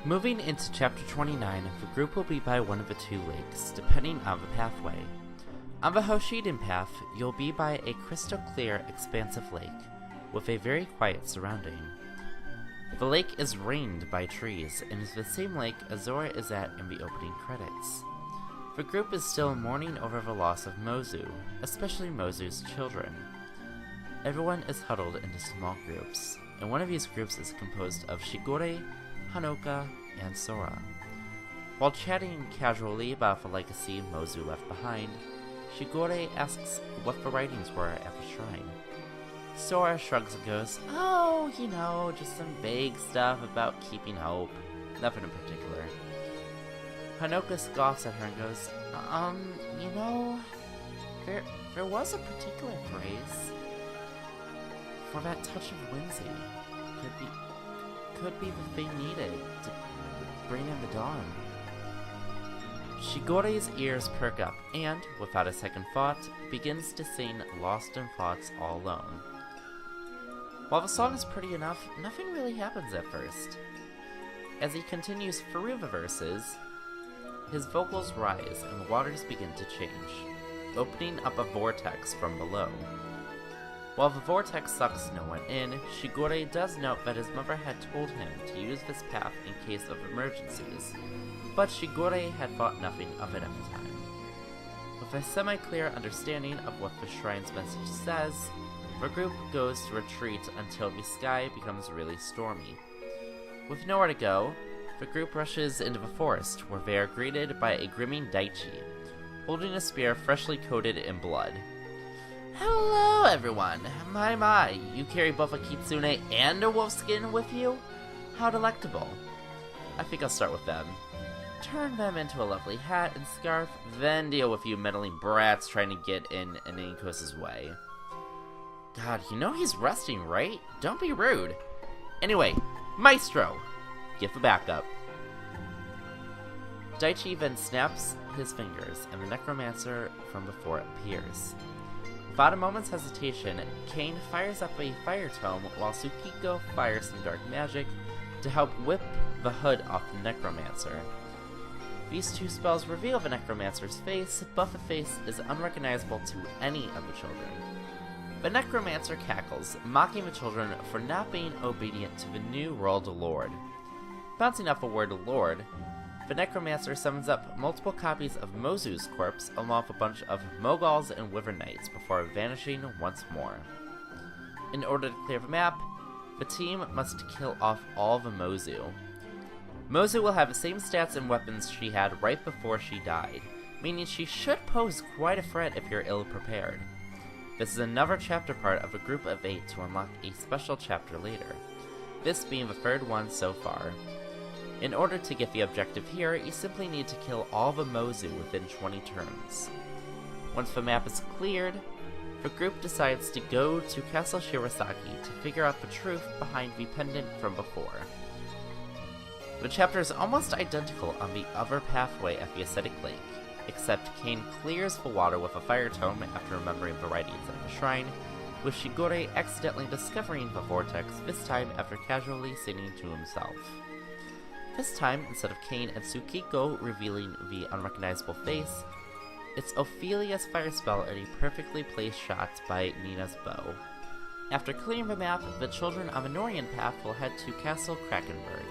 Moving into Chapter 29, the group will be by one of the two lakes, depending on the pathway. On the Hoshiden path, you'll be by a crystal clear, expansive lake, with a very quiet surrounding. The lake is ringed by trees, and is the same lake Azora is at in the opening credits. The group is still mourning over the loss of Mozu, especially Mozu's children. Everyone is huddled into small groups, and one of these groups is composed of Shigure, Hanoka, and Sora. While chatting casually about the legacy Mozu left behind, Shigure asks what the writings were at the shrine. Sora shrugs and goes, "Oh, you know, just some vague stuff about keeping hope. Nothing in particular." Hanoka scoffs at her and goes, you know, there was a particular phrase for that touch of whimsy. Could be the thing needed to bring in the dawn. Shigure's ears perk up and, without a second thought, begins to sing Lost in Thoughts All Alone. While the song is pretty enough, nothing really happens at first. As he continues through the verses, his vocals rise and the waters begin to change, opening up a vortex from below. While the vortex sucks no one in, Shigure does note that his mother had told him to use this path in case of emergencies, but Shigure had thought nothing of it at the time. With a semi-clear understanding of what the shrine's message says, the group goes to retreat until the sky becomes really stormy. With nowhere to go, the group rushes into the forest, where they are greeted by a grinning Daichi, holding a spear freshly coated in blood. "Hello, everyone! My, you carry both a kitsune and a wolfskin with you? How delectable. I think I'll start with them. Turn them into a lovely hat and scarf, then deal with you meddling brats trying to get in Inkos's way. God, you know he's resting, right? Don't be rude. Anyway, Maestro! Give the backup." Daichi then snaps his fingers, and the necromancer from before appears. Without a moment's hesitation, Kane fires up a fire tome while Tsukiko fires some dark magic to help whip the hood off the necromancer. These two spells reveal the necromancer's face, but the face is unrecognizable to any of the children. The necromancer cackles, mocking the children for not being obedient to the new world lord. Bouncing off the word lord, the necromancer summons up multiple copies of Mozu's corpse along with a bunch of Moguls and Wyvern Knights before vanishing once more. In order to clear the map, the team must kill off all the Mozu. Mozu will have the same stats and weapons she had right before she died, meaning she should pose quite a threat if you're ill-prepared. This is another chapter part of a group of 8 to unlock a special chapter later, this being the third one so far. In order to get the objective here, you simply need to kill all the Mozu within 20 turns. Once the map is cleared, the group decides to go to Castle Shirasaki to figure out the truth behind the pendant from before. The chapter is almost identical on the other pathway at the Ascetic Lake, except Kane clears the water with a fire tome after remembering the writings at the shrine, with Shigure accidentally discovering the vortex, this time after casually singing to himself. This time, instead of Kane and Tsukiko revealing the unrecognizable face, it's Ophelia's fire spell and a perfectly placed shot by Nina's bow. After clearing the map, the children on the Norian path will head to Castle Krakenberg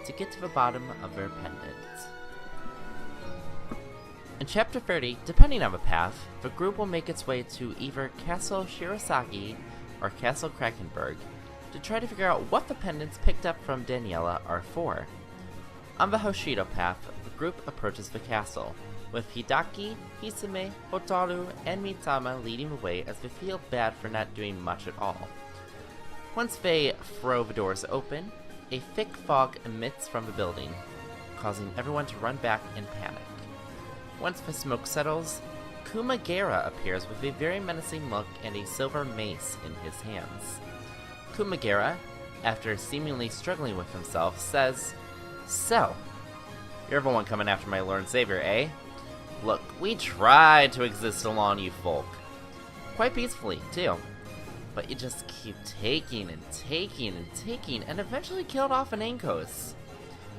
to get to the bottom of their pendant. In Chapter 30, depending on the path, the group will make its way to either Castle Shirasaki or Castle Krakenberg to try to figure out what the pendants picked up from Daniela are for. On the Hoshido path, the group approaches the castle, with Hidaki, Hisume, Hotaru, and Mitama leading the way as they feel bad for not doing much at all. Once they throw the doors open, a thick fog emits from the building, causing everyone to run back in panic. Once the smoke settles, Kumagera appears with a very menacing look and a silver mace in his hands. Kumagera, after seemingly struggling with himself, says, "So, you're the one coming after my Lord and Savior, eh? Look, we tried to exist along you folk. Quite peacefully, too. But you just keep taking and taking and taking, and eventually killed off an Ankos.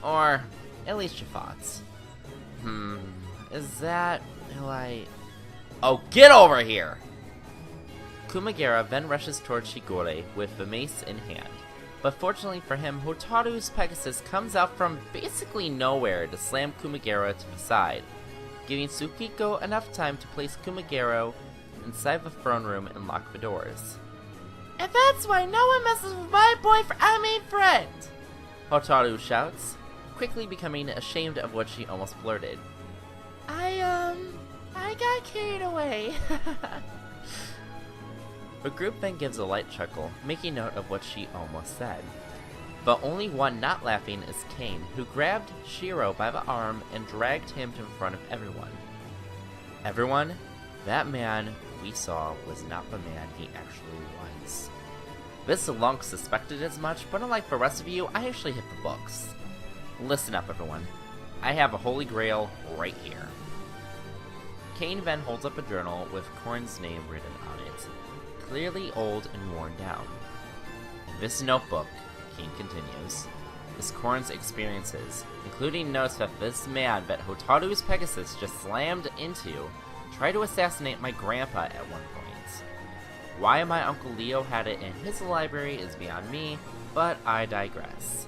Or, at least you thought. Is that who I... Oh, get over here! Kumagera then rushes towards Shigure with the mace in hand. But fortunately for him, Hotaru's Pegasus comes out from basically nowhere to slam Kumagera to the side, giving Tsukiko enough time to place Kumagera inside the throne room and lock the doors. And that's why no one messes with my boyfriend, I mean friend! Hotaru shouts, quickly becoming ashamed of what she almost blurted. I got carried away. The group then gives a light chuckle, making note of what she almost said. But only one not laughing is Kane, who grabbed Shiro by the arm and dragged him to the front of everyone. Everyone, that man we saw was not the man he actually was. This lunk suspected as much, but unlike the rest of you, I actually hit the books. Listen up, everyone. I have a holy grail right here. Kane then holds up a journal with Korn's name written on it, clearly old and worn down. In this notebook, Kane continues, is Korn's experiences, including notes that this man that Hotaru's Pegasus just slammed into tried to assassinate my grandpa at one point. Why my Uncle Leo had it in his library is beyond me, but I digress.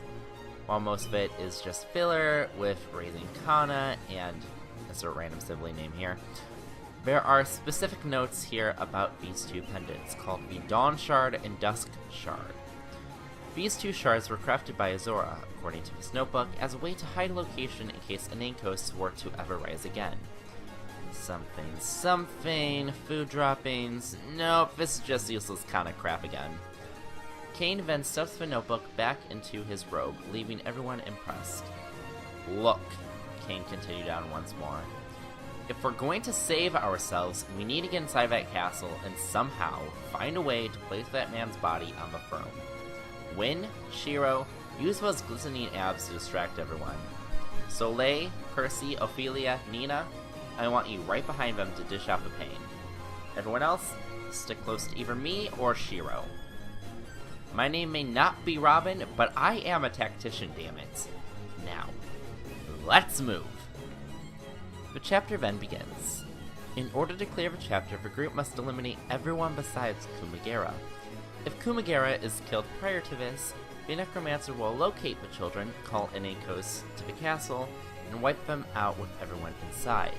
While most of it is just filler with raising Kana and a sort of random sibling name here, there are specific notes here about these two pendants called the Dawn Shard and Dusk Shard. These two shards were crafted by Azora, according to this notebook, as a way to hide location in case Anankos were to ever rise again. Something, food droppings, nope, this is just useless kind of crap again. Kane then stuffs the notebook back into his robe, leaving everyone impressed. Look, Kane continued on once more. If we're going to save ourselves, we need to get inside that castle and somehow find a way to place that man's body on the throne. Win, Shiro, use those glistening abs to distract everyone. Soleil, Percy, Ophelia, Nina, I want you right behind them to dish out the pain. Everyone else, stick close to either me or Shiro. My name may not be Robin, but I am a tactician, damn it. Now, let's move. The chapter then begins. In order to clear the chapter, the group must eliminate everyone besides Kumagera. If Kumagera is killed prior to this, the Necromancer will locate the children, call Anankos to the castle, and wipe them out with everyone inside.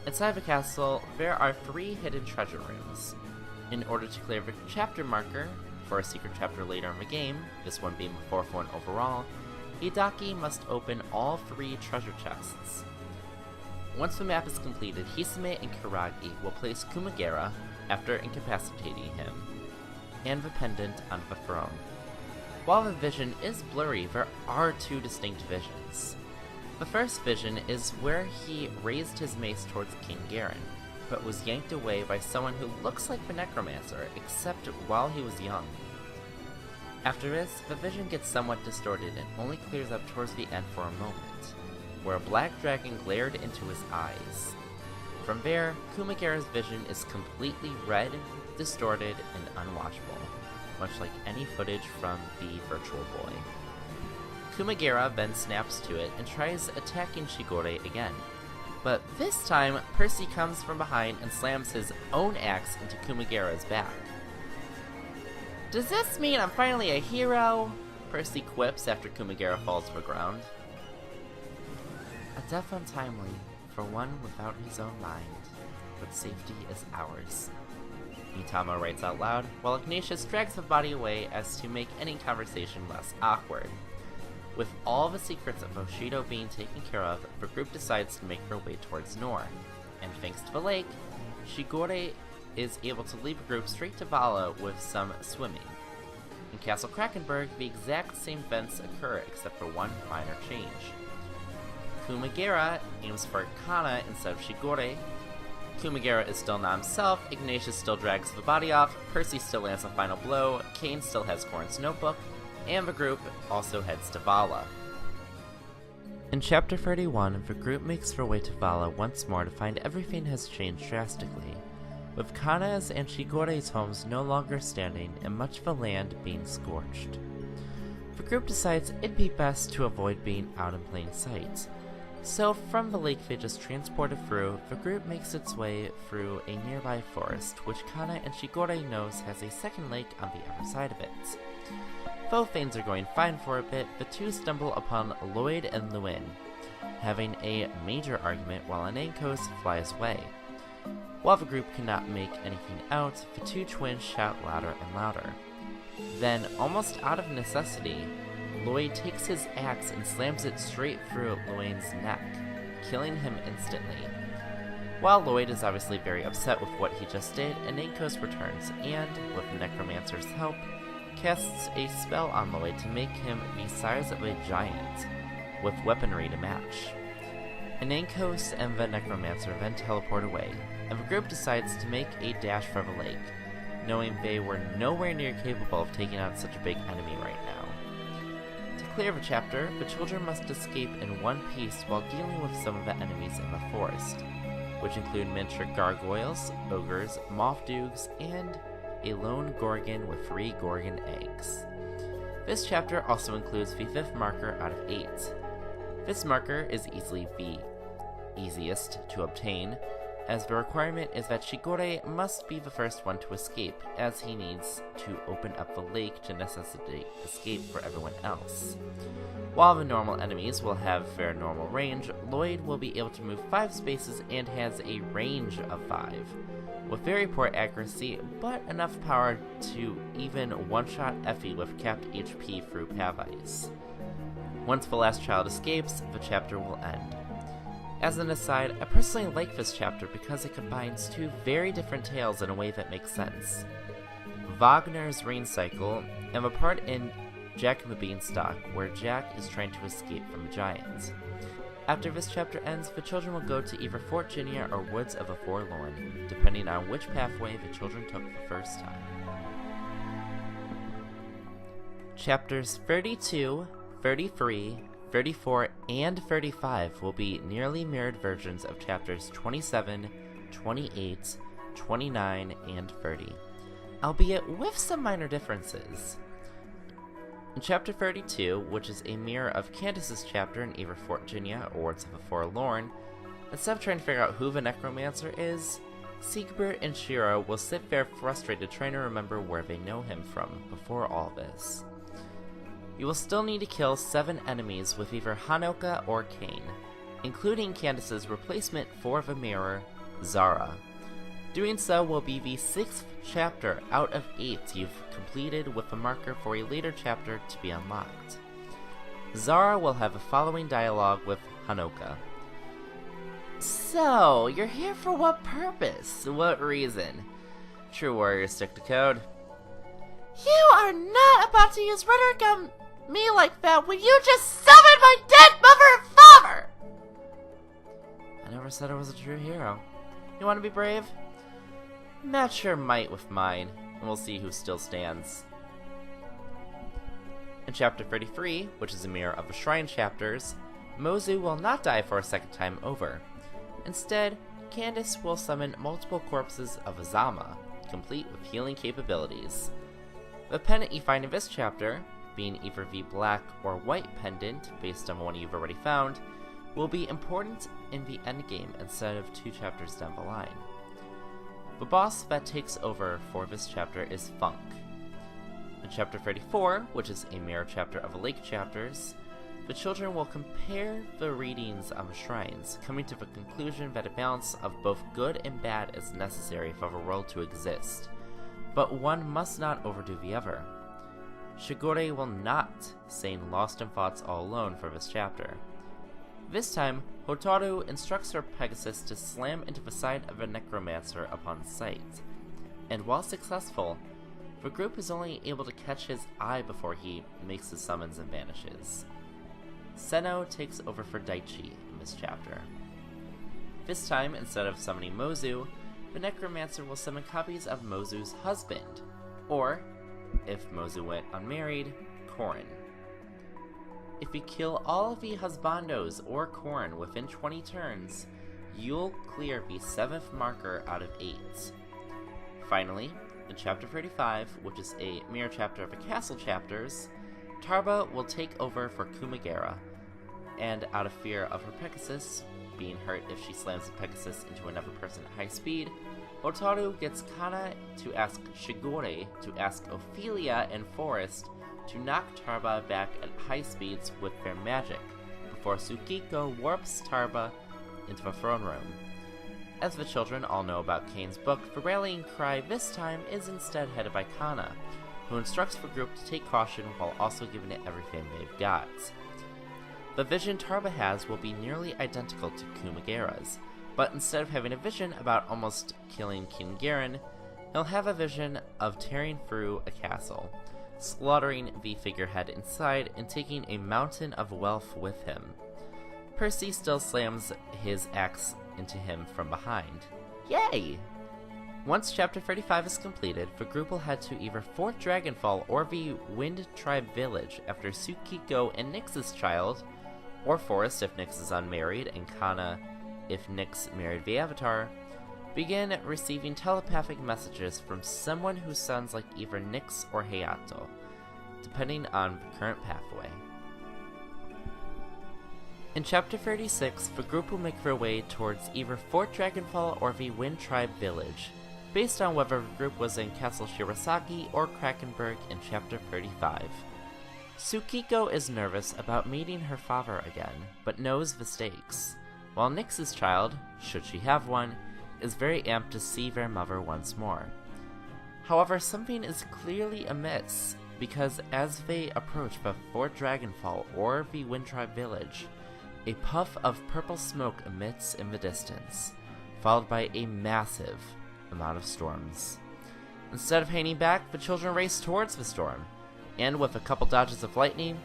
Inside the castle, there are 3 hidden treasure rooms. In order to clear the chapter marker, for a secret chapter later in the game, this one being the 4th one overall, Hidaki must open all 3 treasure chests. Once the map is completed, Hisame and Kuragi will place Kumagera, after incapacitating him, and the pendant on the throne. While the vision is blurry, there are 2 distinct visions. The first vision is where he raised his mace towards King Garen, but was yanked away by someone who looks like the Necromancer, except while he was young. After this, the vision gets somewhat distorted and only clears up towards the end for a moment, where a black dragon glared into his eyes. From there, Kumagera's vision is completely red, distorted, and unwatchable, much like any footage from the Virtual Boy. Kumagera then snaps to it and tries attacking Shigure again, but this time Percy comes from behind and slams his own axe into Kumagera's back. Does this mean I'm finally a hero? Percy quips after Kumagera falls to the ground. A death untimely, for one without his own mind, but safety is ours. Mitama writes out loud, while Ignatius drags the body away as to make any conversation less awkward. With all the secrets of Bushido being taken care of, the group decides to make their way towards Nor, and thanks to the lake, Shigure is able to lead the group straight to Vala with some swimming. In Castle Krakenberg, the exact same events occur except for one minor change. Kumagera aims for Kana instead of Shigure. Kumagera is still not himself, Ignatius still drags the body off, Percy still lands a final blow, Kane still has Korn's notebook, and the group also heads to Vala. In Chapter 31, the group makes their way to Vala once more to find everything has changed drastically, with Kana's and Shigore's homes no longer standing and much of the land being scorched. The group decides it'd be best to avoid being out in plain sight, so from the lake they just transported through, the group makes its way through a nearby forest, which Kana and Shigore knows has a second lake on the other side of it. Though things are going fine for a bit, the two stumble upon Lloyd and Lewin, having a major argument while Anankos flies away. While the group cannot make anything out, the two twins shout louder and louder. Then, almost out of necessity, Lloyd takes his axe and slams it straight through Lewin's neck, killing him instantly. While Lloyd is obviously very upset with what he just did, Anankos returns and, with the Necromancer's help, casts a spell on Lloyd to make him the size of a giant, with weaponry to match. Anankos and the Necromancer then teleport away, and the group decides to make a dash for the lake, knowing they were nowhere near capable of taking on such a big enemy right now. To clear the chapter, the children must escape in one piece while dealing with some of the enemies in the forest, which include miniature gargoyles, ogres, moth-doogs, and a lone Gorgon with 3 Gorgon eggs. This chapter also includes the 5th marker out of 8. This marker is easily the easiest to obtain, as the requirement is that Shigore must be the first one to escape, as he needs to open up the lake to necessitate escape for everyone else. While the normal enemies will have their normal range, Lloyd will be able to move 5 spaces and has a range of 5, with very poor accuracy, but enough power to even one-shot Effie with capped HP through Pavice. Once the last child escapes, the chapter will end. As an aside, I personally like this chapter because it combines 2 very different tales in a way that makes sense. Wagner's rain cycle, and the part in Jack and the Beanstalk where Jack is trying to escape from a giant. After this chapter ends, the children will go to either Fort Ginia or Woods of the Forlorn, depending on which pathway the children took the first time. Chapters 32, 33, 34, and 35 will be nearly mirrored versions of chapters 27, 28, 29, and 30, albeit with some minor differences. In chapter 32, which is a mirror of Candace's chapter in either Fort Ginia or Woods of the Forlorn, instead of trying to figure out who the Necromancer is, Siegbert and Shiro will sit there frustrated trying to remember where they know him from before all this. You will still need to kill 7 enemies with either Hanoka or Kane, including Candace's replacement for the mirror, Zara. Doing so will be the 6th chapter out of 8 you've completed, with the marker for a later chapter to be unlocked. Zara will have the following dialogue with Hanoka. So, you're here for what purpose? What reason? True warriors stick to code. You are not about to use rhetoric on me like that when you just summoned my dead mother and father! I never said I was a true hero. You want to be brave? Match your might with mine, and we'll see who still stands. In chapter 33, which is a mirror of the Shrine chapters, Mozu will not die for a second time over. Instead, Candace will summon multiple corpses of Azama, complete with healing capabilities. The pendant you find in this chapter, being either the black or white pendant based on the one you've already found, will be important in the endgame instead of 2 chapters down the line. The boss that takes over for this chapter is Funk. In chapter 34, which is a mirror chapter of the lake chapters, the children will compare the readings on the shrines, coming to the conclusion that a balance of both good and bad is necessary for the world to exist, but one must not overdo the other. Shigure will not sing Lost in Thoughts All Alone for this chapter. This time, Hotaru instructs her Pegasus to slam into the side of a Necromancer upon sight, and while successful, the group is only able to catch his eye before he makes his summons and vanishes. Seno takes over for Daichi in this chapter. This time, instead of summoning Mozu, the Necromancer will summon copies of Mozu's husband, or, if Mozu went unmarried, Korin. if you kill all of the husbandos or corn within 20 turns, you'll clear the 7th marker out of 8. Finally, in Chapter 35, which is a mirror chapter of the castle chapters, Tarba will take over for Kumagera, and out of fear of her Pegasus being hurt if she slams the Pegasus into another person at high speed, Hotaru gets Kana to ask Shigure to ask Ophelia and Forest to knock Tarba back at high speeds with their magic, before Tsukiko warps Tarba into the throne room. As the children all know about Kane's book, the rallying cry this time is instead headed by Kana, who instructs the group to take caution while also giving it everything they've got. The vision Tarba has will be nearly identical to Kumagera's, but instead of having a vision about almost killing King Garen, he'll have a vision of tearing through a castle, slaughtering the figurehead inside and taking a mountain of wealth with him. Percy still slams his axe into him from behind. Yay! Once Chapter 35 is completed, the group will head to either Fort Dragonfall or the Wind Tribe Village after Tsukiko and Nyx's child, or Forest if Nyx is unmarried, and Kana if Nyx married the Avatar, begin receiving telepathic messages from someone who sounds like either Nyx or Hayato, depending on the current pathway. In Chapter 36, the group will make their way towards either Fort Dragonfall or the Wind Tribe Village, based on whether the group was in Castle Shirasagi or Krakenberg in Chapter 35. Tsukiko is nervous about meeting her father again, but knows the stakes, while Nyx's child, should she have one, is very amped to see their mother once more. However, something is clearly amiss, because as they approach the Fort Dragonfall or the Wind Tribe Village, a puff of purple smoke emits in the distance, followed by a massive amount of storms. Instead of hanging back, the children race towards the storm, and with a couple dodges of lightning,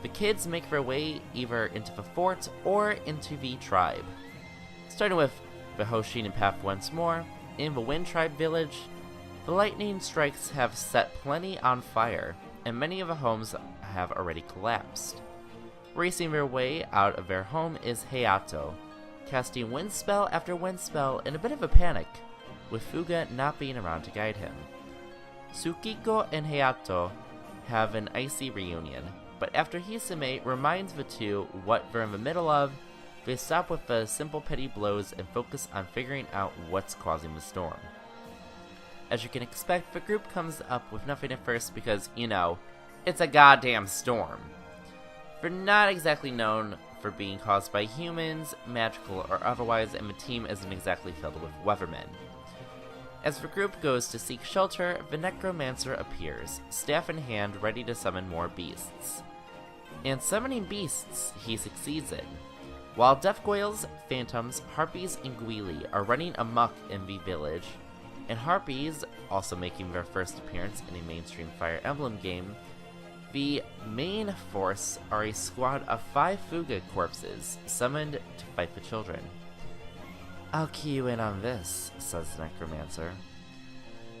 the kids make their way either into the fort or into the tribe. Starting with the Hoshin path once more, in the Wind Tribe Village, the lightning strikes have set plenty on fire, and many of the homes have already collapsed. Racing their way out of their home is Hayato, casting wind spell after wind spell in a bit of a panic, with Fuga not being around to guide him. Tsukiko and Hayato have an icy reunion, but after Hisame reminds the two what they're in the middle of, they stop with the simple petty blows and focus on figuring out what's causing the storm. As you can expect, the group comes up with nothing at first because, it's a goddamn storm. They're not exactly known for being caused by humans, magical or otherwise, and the team isn't exactly filled with weathermen. As the group goes to seek shelter, the necromancer appears, staff in hand, ready to summon more beasts. And summoning beasts, he succeeds in. While deathgoyles, phantoms, harpies, and guili are running amok in the village, and harpies also making their first appearance in a mainstream Fire Emblem game, the main force are a squad of 5 Fuga corpses, summoned to fight the children. "I'll key you in on this," says the necromancer.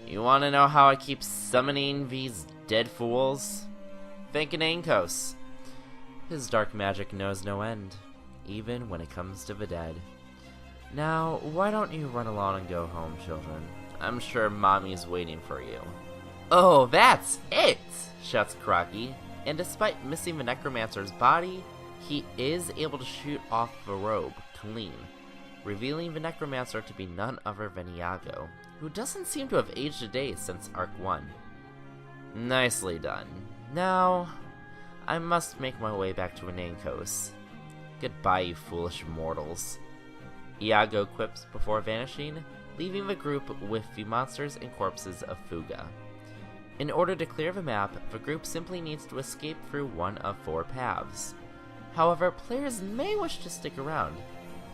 "You want to know how I keep summoning these dead fools? Think in Ankos. His dark magic knows no end, even when it comes to the dead. Now, why don't you run along and go home, children? I'm sure Mommy's waiting for you." "Oh, that's it!" shouts Karaki, and despite missing the necromancer's body, he is able to shoot off the robe clean, revealing the necromancer to be none other than Iago, who doesn't seem to have aged a day since Arc 1. "Nicely done. Now, I must make my way back to Anankos. Goodbye, you foolish mortals," Iago quips before vanishing, leaving the group with the monsters and corpses of Fuga. In order to clear the map, the group simply needs to escape through one of 4 paths. However, players may wish to stick around,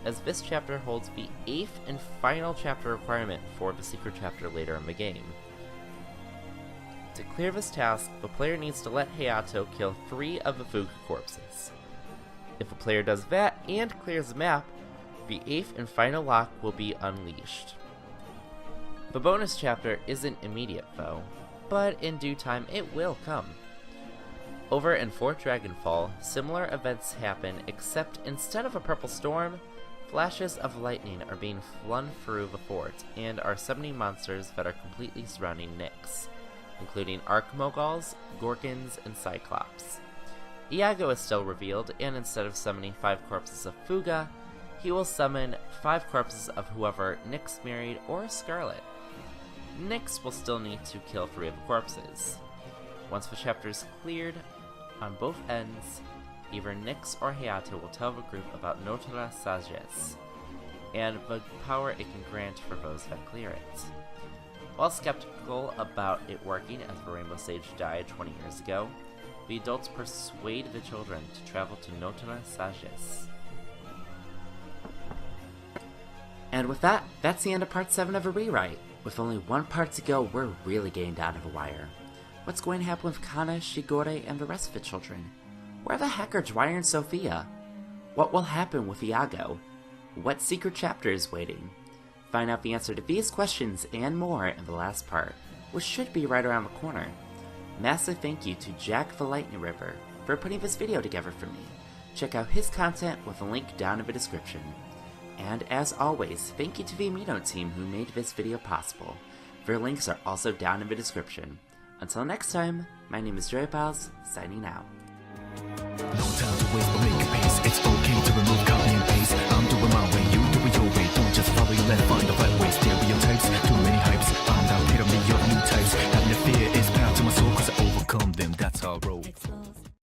as this chapter holds the 8th and final chapter requirement for the secret chapter later in the game. To clear this task, the player needs to let Hayato kill 3 of the Fuga corpses. If a player does that and clears the map, the 8th and final lock will be unleashed. The bonus chapter isn't immediate though, but in due time it will come. Over in Fort Dragonfall, similar events happen, except instead of a purple storm, flashes of lightning are being flung through the fort and are summoning monsters that are completely surrounding Nyx, including Archmogols, Gorgons, and Cyclops. Iago is still revealed, and instead of summoning 5 corpses of Fuga, he will summon 5 corpses of whoever Nyx married or Scarlet. Nyx will still need to kill 3 of the corpses. Once the chapter is cleared, on both ends, either Nyx or Hayato will tell the group about Notre Sagesse, and the power it can grant for those that clear it. While skeptical about it working as the Rainbow Sage died 20 years ago, the adults persuade the children to travel to Notre Sagesse. And with that, that's the end of part 7 of a rewrite. With only 1 part to go, we're really getting down to the wire. What's going to happen with Kana, Shigure, and the rest of the children? Where the heck are Dwyer and Sophia? What will happen with Iago? What secret chapter is waiting? Find out the answer to these questions and more in the last part, which should be right around the corner. Massive thank you to Jack the Lightning River for putting this video together for me. Check out his content with a link down in the description. And as always, thank you to the Amino team who made this video possible. Their links are also down in the description. Until next time, my name is Joypals, signing out. No time to waste, but make a peace. It's okay to remove